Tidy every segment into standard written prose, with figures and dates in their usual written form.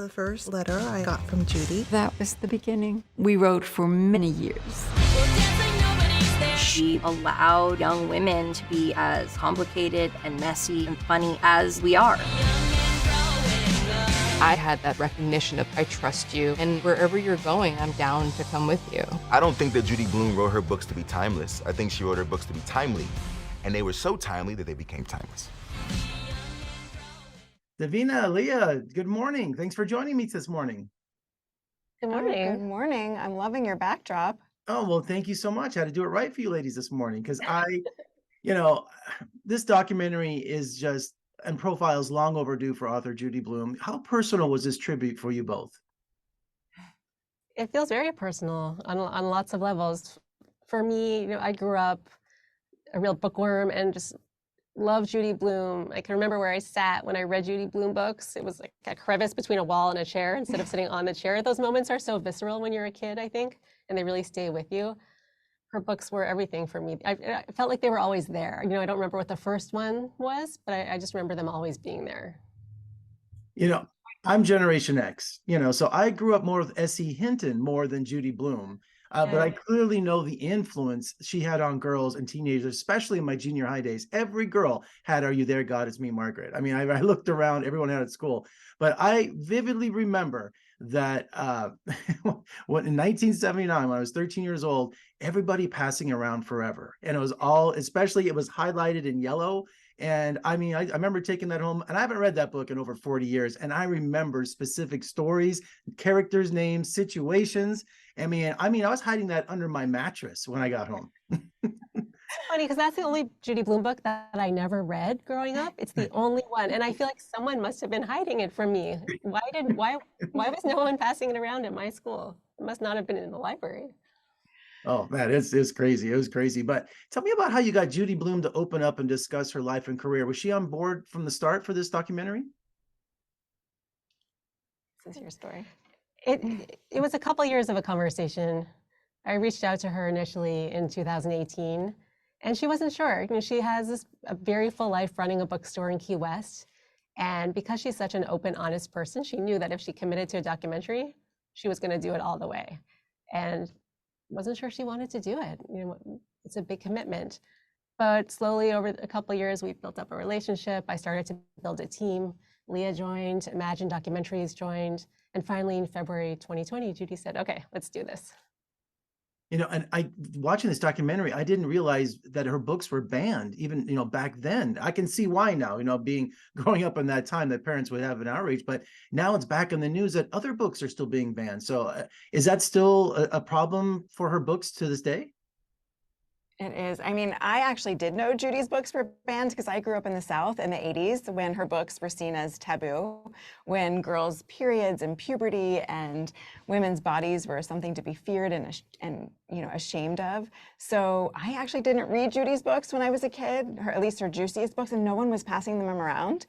the first letter I got from Judy. That was the beginning. We wrote for many years. She allowed young women to be as complicated and messy and funny as we are. I had that recognition of, I trust you, and wherever you're going, I'm down to come with you. I don't think that Judy Blume wrote her books to be timeless. I think she wrote her books to be timely, and they were so timely that they became timeless. Davina, Leah, good morning. Thanks for joining me this morning. Good morning. Good morning. I'm loving your backdrop. Oh, well, thank you so much. I had to do it right for you ladies this morning because this documentary is just, and profile is long overdue for author Judy Blume. How personal was this tribute for you both? It feels very personal on lots of levels. For me, I grew up a real bookworm and just loved Judy Blume. I can remember where I sat when I read Judy Blume books. It was like a crevice between a wall and a chair instead of sitting on the chair. Those moments are so visceral when you're a kid, I think, and they really stay with you. Her books were everything for me. I felt like they were always there. I don't remember what the first one was, but I just remember them always being there. I'm Generation X, so I grew up more with S.E. Hinton more than Judy Blume. But I clearly know the influence she had on girls and teenagers, especially in my junior high days. Every girl had "Are You There, God? It's Me, Margaret." I mean, I looked around, everyone had at school. But I vividly remember that in 1979, when I was 13 years old, everybody passing around Forever. And it was it was highlighted in yellow. And I mean, I remember taking that home, and I haven't read that book in over 40 years. And I remember specific stories, characters' names, situations. I mean, I was hiding that under my mattress when I got home. Funny, because that's the only Judy Blume book that I never read growing up. It's the only one, and I feel like someone must have been hiding it from me. Why was no one passing it around at my school? It must not have been in the library. Oh man, it's crazy. It was crazy. But tell me about how you got Judy Blume to open up and discuss her life and career. Was she on board from the start for this documentary? This is your story. It was a couple years of a conversation. I reached out to her initially in 2018, and she wasn't sure. She has a very full life running a bookstore in Key West, and because she's such an open, honest person, she knew that if she committed to a documentary, she was going to do it all the way, and wasn't sure she wanted to do it. It's a big commitment, but slowly over a couple of years, we built up a relationship. I started to build a team. Leah joined, Imagine Documentaries joined, and finally in February 2020, Judy said, "Okay, let's do this." And watching this documentary, I didn't realize that her books were banned even, back then. I can see why now, growing up in that time that parents would have an outrage, but now it's back in the news that other books are still being banned. So is that still a problem for her books to this day? It is. I actually did know Judy's books were banned because I grew up in the South in the 80s when her books were seen as taboo, when girls' periods and puberty and women's bodies were something to be feared and ashamed of. So I actually didn't read Judy's books when I was a kid, at least her juiciest books, and no one was passing them around.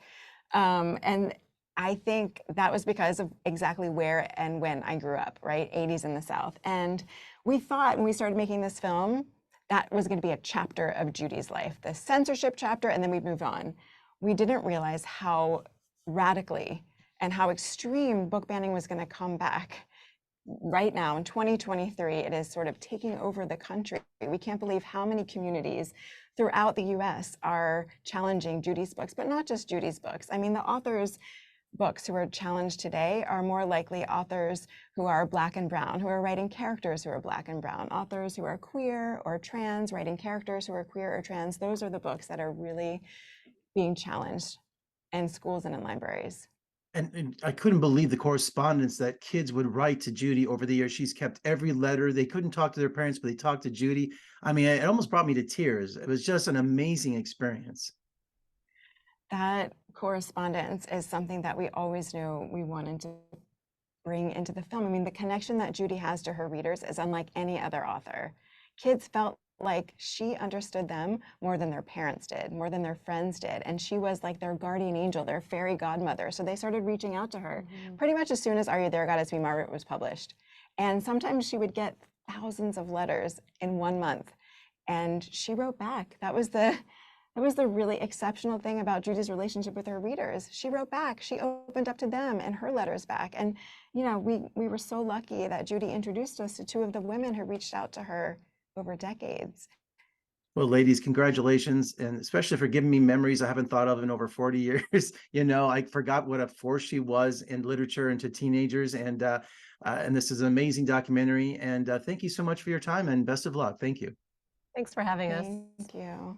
And I think that was because of exactly where and when I grew up, right? 80s in the South. And we thought when we started making this film, that was going to be a chapter of Judy's life, the censorship chapter, and then we'd move on. We didn't realize how radically and how extreme book banning was going to come back. Right now, in 2023, it is sort of taking over the country. We can't believe how many communities throughout the US are challenging Judy's books, but not just Judy's books. The authors' books who are challenged today are more likely authors who are Black and brown, who are writing characters who are Black and brown, authors who are queer or trans, writing characters who are queer or trans. Those are the books that are really being challenged in schools and in libraries. And I couldn't believe the correspondence that kids would write to Judy over the years. She's kept every letter. They couldn't talk to their parents, but they talked to Judy. It almost brought me to tears. It was just an amazing experience. That correspondence is something that we always knew we wanted to bring into the film. The connection that Judy has to her readers is unlike any other author. Kids felt like she understood them more than their parents did, more than their friends did. And she was like their guardian angel, their fairy godmother. So they started reaching out to her pretty much as soon as Are You There, God? It's Me, Margaret was published. And sometimes she would get thousands of letters in 1 month. And she wrote back. That was the That was the really exceptional thing about Judy's relationship with her readers. She wrote back, she opened up to them and her letters back. And, you know, we were so lucky that Judy introduced us to two of the women who reached out to her over decades. Well, ladies, congratulations, and especially for giving me memories I haven't thought of in over 40 years. You know, I forgot what a force she was in literature and to teenagers, and this is an amazing documentary. And thank you so much for your time, and best of luck. Thank you. Thanks for having us. Thank you.